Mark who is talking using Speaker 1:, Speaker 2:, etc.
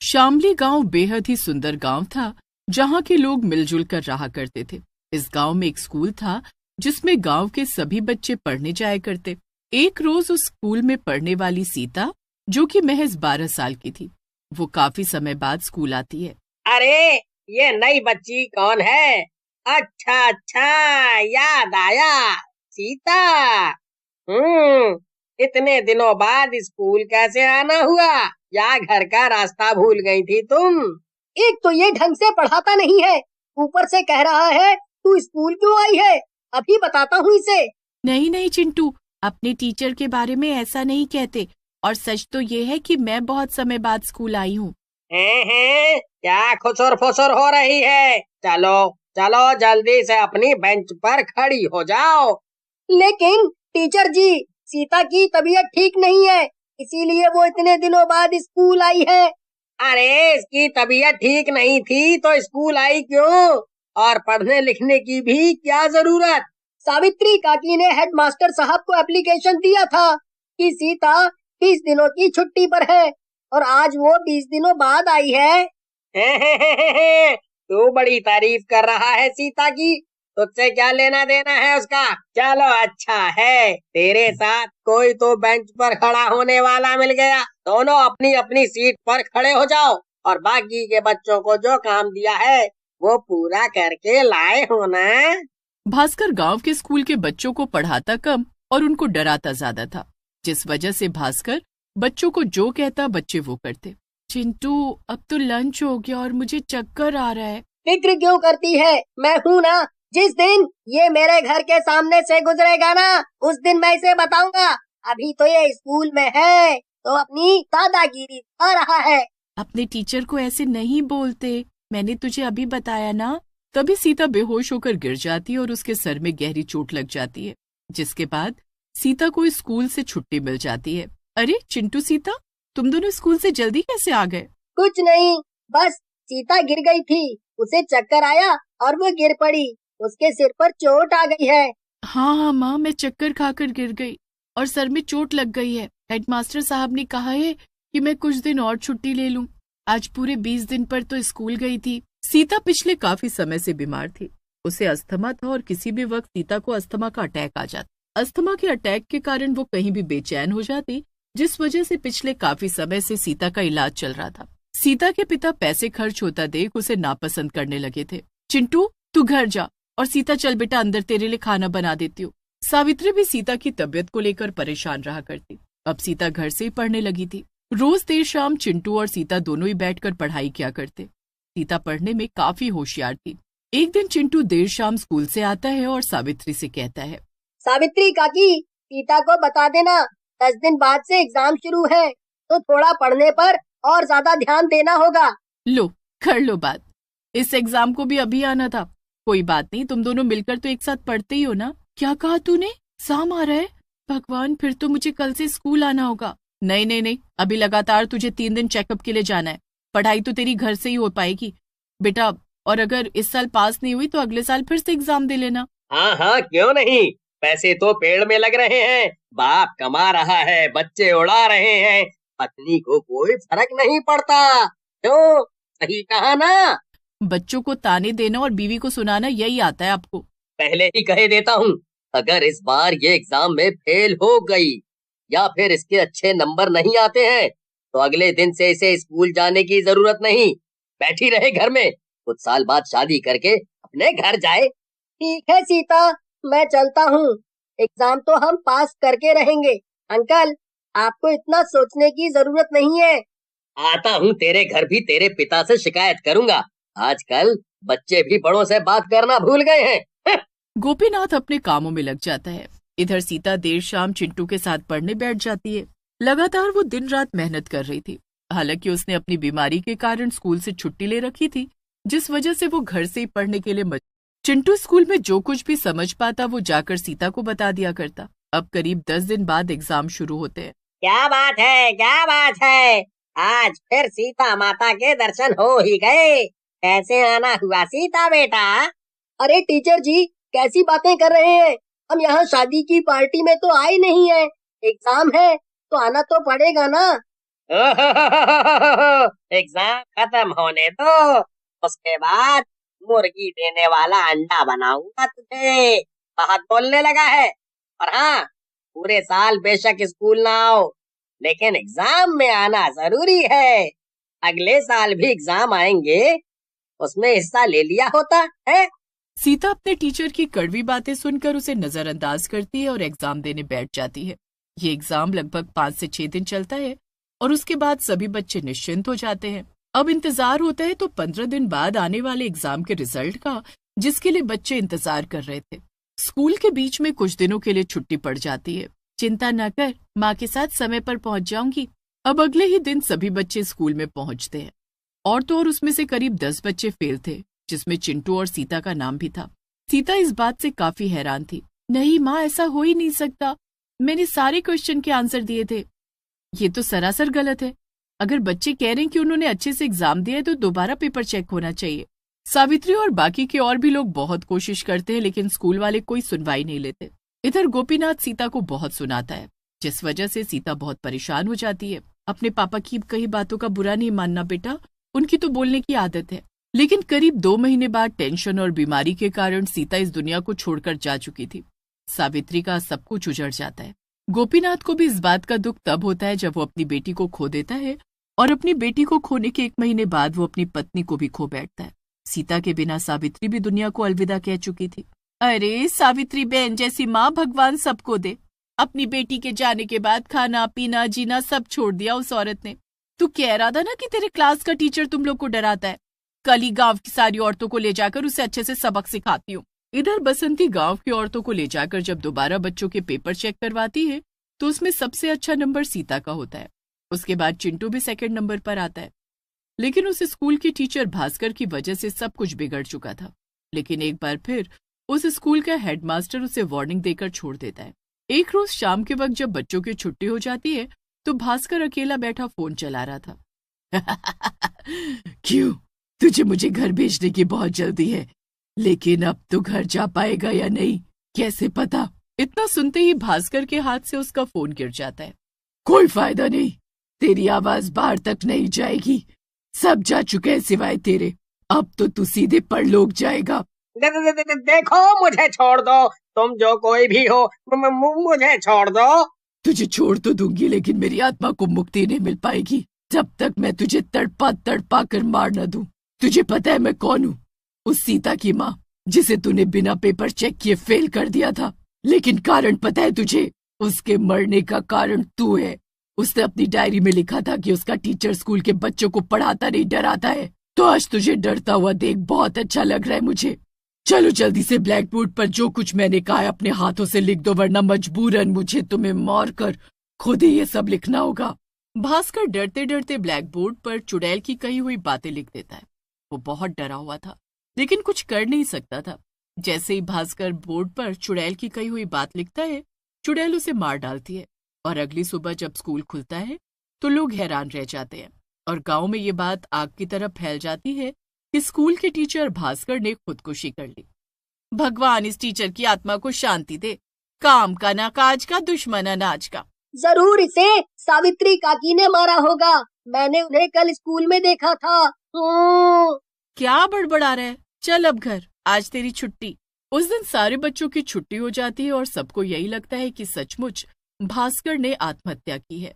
Speaker 1: शामली गांव बेहद ही सुंदर गांव था, जहां के लोग मिलजुल कर रहा करते थे। इस गांव में एक स्कूल था जिसमें गांव के सभी बच्चे पढ़ने जाया करते। एक रोज उस स्कूल में पढ़ने वाली सीता, जो कि महज 12 साल की थी, वो काफी समय बाद स्कूल आती है।
Speaker 2: अरे, ये नई बच्ची कौन है? अच्छा अच्छा, याद आया, सीता। इतने दिनों बाद स्कूल कैसे आना हुआ? या घर का रास्ता भूल गई थी तुम?
Speaker 3: एक तो ये ढंग से पढ़ाता नहीं है, ऊपर से कह रहा है तू स्कूल क्यों आई है? अभी बताता हूँ इसे।
Speaker 1: नहीं नहीं चिंटू, अपने टीचर के बारे में ऐसा नहीं कहते, और सच तो ये है कि मैं बहुत समय बाद स्कूल आई हूँ।
Speaker 2: क्या खुसर फुसर हो रही है? चलो चलो जल्दी से अपनी बेंच पर खड़ी हो जाओ।
Speaker 3: लेकिन टीचर जी, सीता की तबीयत ठीक नहीं है, इसीलिए वो इतने दिनों बाद स्कूल आई है।
Speaker 2: अरे, इसकी तबीयत ठीक नहीं थी तो स्कूल आई क्यों? और पढ़ने लिखने की भी क्या जरूरत?
Speaker 3: सावित्री काकी ने हेडमास्टर साहब को एप्लीकेशन दिया था कि सीता 20 दिनों की छुट्टी पर है, और आज वो 20 दिनों बाद आई है।
Speaker 2: तू बड़ी तारीफ कर रहा है सीता की, तुझसे क्या लेना देना है उसका? चलो अच्छा है, तेरे साथ कोई तो बेंच पर खड़ा होने वाला मिल गया। दोनों अपनी अपनी सीट पर खड़े हो जाओ और बाकी के बच्चों को जो काम दिया है वो पूरा करके लाए हो ना।
Speaker 1: भास्कर गांव के स्कूल के बच्चों को पढ़ाता कम और उनको डराता ज्यादा था, जिस वजह से भास्कर बच्चों को जो कहता बच्चे वो करते। चिंटू, अब तो लंच हो गया और मुझे चक्कर आ रहा है।
Speaker 3: फिक्र क्यों करती है, मैं हूँ ना। जिस दिन ये मेरे घर के सामने से गुजरेगा ना, उस दिन मैं इसे बताऊंगा। अभी तो ये स्कूल में है तो अपनी दादागिरी आ रहा है।
Speaker 1: अपने टीचर को ऐसे नहीं बोलते, मैंने तुझे अभी बताया ना। तभी सीता बेहोश होकर गिर जाती है और उसके सर में गहरी चोट लग जाती है, जिसके बाद सीता को स्कूल से छुट्टी मिल जाती है। अरे चिंटू, सीता, तुम दोनों स्कूल से जल्दी कैसे आ गए?
Speaker 3: कुछ नहीं, बस सीता गिर गई थी, उसे चक्कर आया और वो गिर पड़ी, उसके सिर पर चोट आ गई है।
Speaker 1: हाँ माँ, मैं चक्कर खाकर गिर गई और सर में चोट लग गई है। हेडमास्टर साहब ने कहा है कि मैं कुछ दिन और छुट्टी ले लूं। आज पूरे 20 दिन पर तो स्कूल गई थी। सीता पिछले काफी समय से बीमार थी। उसे अस्थमा था और किसी भी वक्त सीता को अस्थमा का अटैक आ जाता। अस्थमा के अटैक के कारण वो कहीं भी बेचैन हो जाती, जिस वजह से पिछले काफी समय से सीता का इलाज चल रहा था। सीता के पिता पैसे खर्च होता देख उसे नापसंद करने लगे थे। चिंटू, तू घर जा, और सीता चल बेटा, अंदर तेरे लिए खाना बना देती हूँ। सावित्री भी सीता की तबीयत को लेकर परेशान रहा करती। अब सीता घर से ही पढ़ने लगी थी। रोज देर शाम चिंटू और सीता दोनों ही बैठकर पढ़ाई किया करते। सीता पढ़ने में काफी होशियार थी। एक दिन चिंटू देर शाम स्कूल से आता है और सावित्री से कहता है,
Speaker 3: सावित्री काकी, सीता को बता देना 10 दिन बाद से एग्जाम शुरू है, तो थोड़ा पढ़ने पर और ज्यादा ध्यान देना होगा।
Speaker 1: लो, कर लो बात। इस एग्जाम को भी अभी आना था। कोई बात नहीं, तुम दोनों मिलकर तो एक साथ पढ़ते ही हो ना। क्या कहा तूने? एग्जाम आ रहा है? भगवान, फिर तो मुझे कल से स्कूल आना होगा। नहीं नहीं नहीं, अभी लगातार तुझे 3 दिन चेकअप के लिए जाना है। पढ़ाई तो तेरी घर से ही हो पाएगी बेटा, और अगर इस साल पास नहीं हुई तो अगले साल फिर से एग्जाम दे लेना।
Speaker 2: हाँ हाँ, क्यों नहीं। पैसे तो पेड़ में लग रहे हैं, बाप कमा रहा है, बच्चे उड़ा रहे हैं, पत्नी को कोई फर्क नहीं पड़ता। क्यों, सही कहा ना?
Speaker 1: बच्चों को ताने देना और बीवी को सुनाना, यही आता है आपको।
Speaker 2: पहले ही कह देता हूँ, अगर इस बार ये एग्जाम में फेल हो गई या फिर इसके अच्छे नंबर नहीं आते हैं तो अगले दिन से इसे स्कूल जाने की जरूरत नहीं, बैठी रहे घर में। कुछ साल बाद शादी करके अपने घर जाए।
Speaker 3: ठीक है सीता, मैं चलता हूँ। एग्जाम तो हम पास करके रहेंगे। अंकल, आपको इतना सोचने की जरूरत नहीं है।
Speaker 2: आता हूँ तेरे घर भी तेरे पिता से शिकायत करूंगा। आजकल बच्चे भी बड़ों से बात करना भूल गए हैं।
Speaker 1: गोपीनाथ अपने कामों में लग जाता है। इधर सीता देर शाम चिंटू के साथ पढ़ने बैठ जाती है। लगातार वो दिन रात मेहनत कर रही थी। हालांकि उसने अपनी बीमारी के कारण स्कूल से छुट्टी ले रखी थी, जिस वजह से वो घर से ही पढ़ने के लिए चिंटू स्कूल में जो कुछ भी समझ पाता वो जाकर सीता को बता दिया करता। अब करीब 10 दिन बाद एग्जाम शुरू होते हैं।
Speaker 2: क्या बात है, क्या बात है, आज फिर सीता माता के दर्शन हो ही गए। कैसे आना हुआ सीता बेटा?
Speaker 3: अरे टीचर जी, कैसी बातें कर रहे हैं? हम यहाँ शादी की पार्टी में तो आए नहीं है। एग्जाम है तो आना तो पड़ेगा ना।
Speaker 2: एग्जाम खत्म होने दो, उसके बाद मुर्गी देने वाला अंडा बनाऊंगा तुझे। बहुत बोलने लगा है। और हाँ, पूरे साल बेशक स्कूल ना आओ, लेकिन एग्जाम में आना जरूरी है। अगले साल भी एग्जाम आएंगे, उसमें हिस्सा ले लिया होता है।
Speaker 1: सीता अपने टीचर की कड़वी बातें सुनकर उसे नजरअंदाज करती है और एग्जाम देने बैठ जाती है। ये एग्जाम लगभग 5 से 6 दिन चलता है और उसके बाद सभी बच्चे निश्चिंत हो जाते हैं। अब इंतजार होता है तो 15 दिन बाद आने वाले एग्जाम के रिजल्ट का, जिसके लिए बच्चे इंतजार कर रहे थे। स्कूल के बीच में कुछ दिनों के लिए छुट्टी पड़ जाती है। चिंता न कर, माँ के साथ समय पर पहुंच जाऊंगी। अब अगले ही दिन सभी बच्चे स्कूल में पहुंचते हैं। और तो और उसमें से करीब 10 बच्चे फेल थे, जिसमें चिंटू और सीता का नाम भी था। सीता इस बात से काफी हैरान थी। नहीं माँ, ऐसा हो ही नहीं सकता। मैंने सारे क्वेश्चन के आंसर दिए थे। ये तो सरासर गलत है। अगर बच्चे कह रहे हैं कि उन्होंने अच्छे से एग्जाम दिया है तो दोबारा पेपर चेक होना चाहिए। सावित्री और बाकी के और भी लोग बहुत कोशिश करते हैं, लेकिन स्कूल वाले कोई सुनवाई नहीं लेते। इधर गोपीनाथ सीता को बहुत सुनाता है, जिस वजह से सीता बहुत परेशान हो जाती है। अपने पापा की कई बातों का बुरा नहीं मानना बेटा, उनकी तो बोलने की आदत है। लेकिन करीब 2 महीने बाद टेंशन और बीमारी के कारण सीता इस दुनिया को छोड़कर जा चुकी थी। सावित्री का सब कुछ उजड़ जाता है। गोपीनाथ को भी इस बात का दुख तब होता है जब वो अपनी बेटी को खो देता है, और अपनी बेटी को खोने के 1 महीने बाद वो अपनी पत्नी को भी खो बैठता है। सीता के बिना सावित्री भी दुनिया को अलविदा कह चुकी थी। अरे सावित्री बहन जैसी माँ भगवान सबको दे। अपनी बेटी के जाने के बाद खाना पीना जीना सब छोड़ दिया उस औरत ने। तू कह रहा था ना कि तेरे क्लास का टीचर तुम लोग को डराता है। कल ही गांव की सारी औरतों को ले जाकर उसे अच्छे से सबक सिखाती हूँ। इधर बसंती गांव की औरतों को ले जाकर जब दोबारा बच्चों के पेपर चेक करवाती है तो उसमें सबसे अच्छा नंबर सीता का होता है। उसके बाद चिंटू भी 2nd नंबर पर आता है। लेकिन उस स्कूल की टीचर भास्कर की वजह से सब कुछ बिगड़ चुका था। लेकिन एक बार फिर उस स्कूल का हेडमास्टर उसे वार्निंग देकर छोड़ देता है। एक रोज शाम के वक्त जब बच्चों की छुट्टी हो जाती है तो भास्कर अकेला बैठा फोन चला रहा था। क्यों, तुझे मुझे घर भेजने की बहुत जल्दी है, लेकिन अब तू घर जा पाएगा या नहीं कैसे पता। इतना सुनते ही भास्कर के हाथ से उसका फोन गिर जाता है। कोई फायदा नहीं, तेरी आवाज बाहर तक नहीं जाएगी। सब जा चुके हैं सिवाय तेरे। अब तो तू सीधे परलोक जाएगा।
Speaker 2: देखो मुझे छोड़ दो, तुम जो कोई भी हो, मुझे छोड़ दो।
Speaker 1: तुझे छोड़ तो दूंगी, लेकिन मेरी आत्मा को मुक्ति नहीं मिल पाएगी जब तक मैं तुझे तड़पा तड़पा कर मार न दूं। तुझे पता है मैं कौन हूँ? उस सीता की माँ जिसे तूने बिना पेपर चेक किए फेल कर दिया था। लेकिन कारण पता है तुझे? उसके मरने का कारण तू है। उसने अपनी डायरी में लिखा था कि उसका टीचर स्कूल के बच्चों को पढ़ाता नहीं डराता है। तो आज तुझे डरता हुआ देख बहुत अच्छा लग रहा है मुझे। चलो जल्दी से ब्लैक बोर्ड पर जो कुछ मैंने कहा है अपने हाथों से लिख दो, वरना मजबूरन मुझे तुम्हें मार कर खुद ही ये सब लिखना होगा। भास्कर डरते डरते ब्लैक बोर्ड पर चुड़ैल की कही हुई बातें लिख देता है। वो बहुत डरा हुआ था, लेकिन कुछ कर नहीं सकता था। जैसे ही भास्कर बोर्ड पर चुड़ैल की कही हुई बात लिखता है, चुड़ैल उसे मार डालती है। और अगली सुबह जब स्कूल खुलता है तो लोग हैरान रह जाते हैं और गांव में ये बात आग की तरह फैल जाती है कि स्कूल के टीचर भास्कर ने खुदकुशी कर ली। भगवान इस टीचर की आत्मा को शांति दे। काम का ना काज का, दुश्मन अनाज का।
Speaker 3: जरूर इसे सावित्री काकी ने मारा होगा। मैंने उन्हें कल स्कूल में देखा था।
Speaker 1: क्या बड़बड़ा रहा है? चल अब घर, आज तेरी छुट्टी। उस दिन सारे बच्चों की छुट्टी हो जाती है और सबको यही लगता है कि सचमुच भास्कर ने आत्महत्या की है।